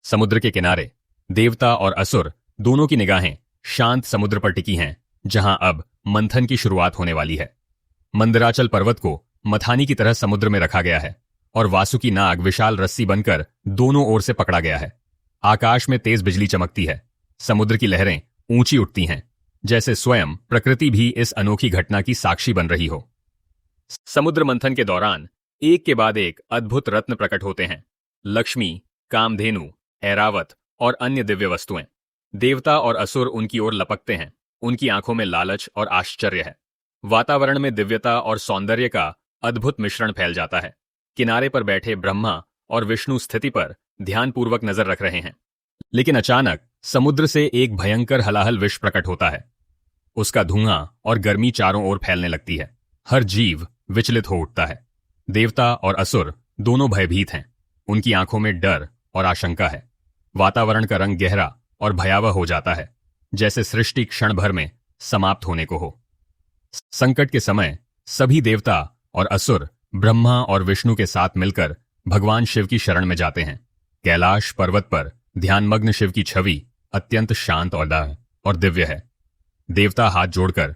समुद्र के किनारे देवता और असुर दोनों की निगाहें शांत समुद्र पर टिकी हैं, जहां अब मंथन की शुरुआत होने वाली है। मंदराचल पर्वत को मथानी की तरह समुद्र में रखा गया है और वासुकी नाग विशाल रस्सी बनकर दोनों ओर से पकड़ा गया है। आकाश में तेज बिजली चमकती है, समुद्र की लहरें ऊंची उठती हैं, जैसे स्वयं प्रकृति भी इस अनोखी घटना की साक्षी बन रही हो। समुद्र मंथन के दौरान एक के बाद एक अद्भुत रत्न प्रकट होते हैं। लक्ष्मी, कामधेनु, ऐरावत और अन्य दिव्य वस्तुएं। देवता और असुर उनकी ओर लपकते हैं। उनकी आंखों में लालच और आश्चर्य है। वातावरण में दिव्यता और सौंदर्य का अद्भुत मिश्रण फैल जाता है। किनारे पर बैठे ब्रह्मा और विष्णु स्थिति पर ध्यानपूर्वक नजर रख रहे हैं। लेकिन अचानक समुद्र से एक भयंकर हलाहल विष प्रकट होता है। उसका धुआं और गर्मी चारों ओर फैलने लगती है। हर जीव विचलित हो उठता है। देवता और असुर दोनों भयभीत हैं। उनकी आंखों में डर और आशंका है। वातावरण का रंग गहरा और भयावह हो जाता है, जैसे सृष्टि क्षण भर में समाप्त होने को हो। संकट के समय सभी देवता और असुर ब्रह्मा और विष्णु के साथ मिलकर भगवान शिव की शरण में जाते हैं। कैलाश पर्वत पर ध्यानमग्न शिव की छवि अत्यंत शांत और दिव्य है। देवता हाथ जोड़कर,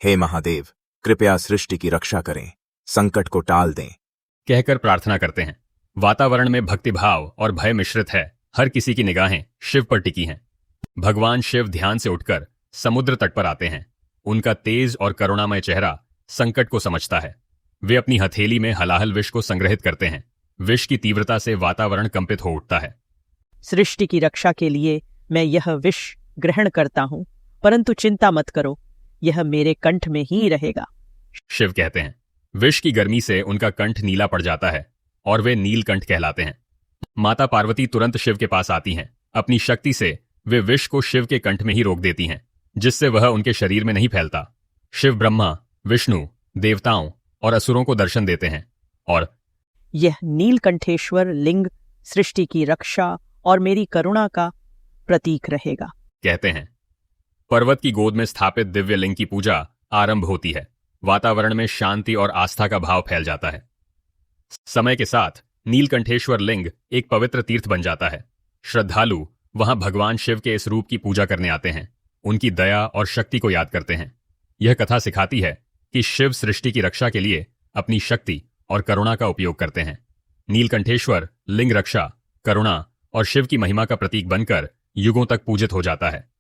हे महादेव, कृपया सृष्टि की रक्षा करें, संकट को टाल दें, कहकर प्रार्थना करते हैं। वातावरण में भक्तिभाव और भय मिश्रित है। हर किसी की निगाहें शिव पर टिकी हैं। भगवान शिव ध्यान से उठकर समुद्र तट पर आते हैं। उनका तेज और करुणामय चेहरा संकट को समझता है। वे अपनी हथेली में हलाहल विष को संग्रहित करते हैं। विष की तीव्रता से वातावरण कंपित हो उठता है। सृष्टि की रक्षा के लिए मैं यह विष ग्रहण करता हूं, परंतु चिंता मत करो, यह मेरे कंठ में ही रहेगा, शिव कहते हैं। विष की गर्मी से उनका कंठ नीला पड़ जाता है और वे नीलकंठ कहलाते हैं। माता पार्वती तुरंत शिव के पास आती हैं। अपनी शक्ति से वे विष को शिव के कंठ में ही रोक देती हैं, जिससे वह उनके शरीर में नहीं फैलता। शिव ब्रह्मा, विष्णु, देवताओं और असुरों को दर्शन देते हैं और यह नीलकंठेश्वर लिंग सृष्टि की रक्षा और मेरी करुणा का प्रतीक रहेगा, कहते हैं। पर्वत की गोद में स्थापित दिव्य लिंग की पूजा आरंभ होती है। वातावरण में शांति और आस्था का भाव फैल जाता है। समय के साथ नीलकंठेश्वर लिंग एक पवित्र तीर्थ बन जाता है। श्रद्धालु वहां भगवान शिव के इस रूप की पूजा करने आते हैं। उनकी दया और शक्ति को याद करते हैं। यह कथा सिखाती है कि शिव सृष्टि की रक्षा के लिए अपनी शक्ति और करुणा का उपयोग करते हैं। नीलकंठेश्वर लिंग रक्षा, करुणा और शिव की महिमा का प्रतीक बनकर युगों तक पूजित हो जाता है।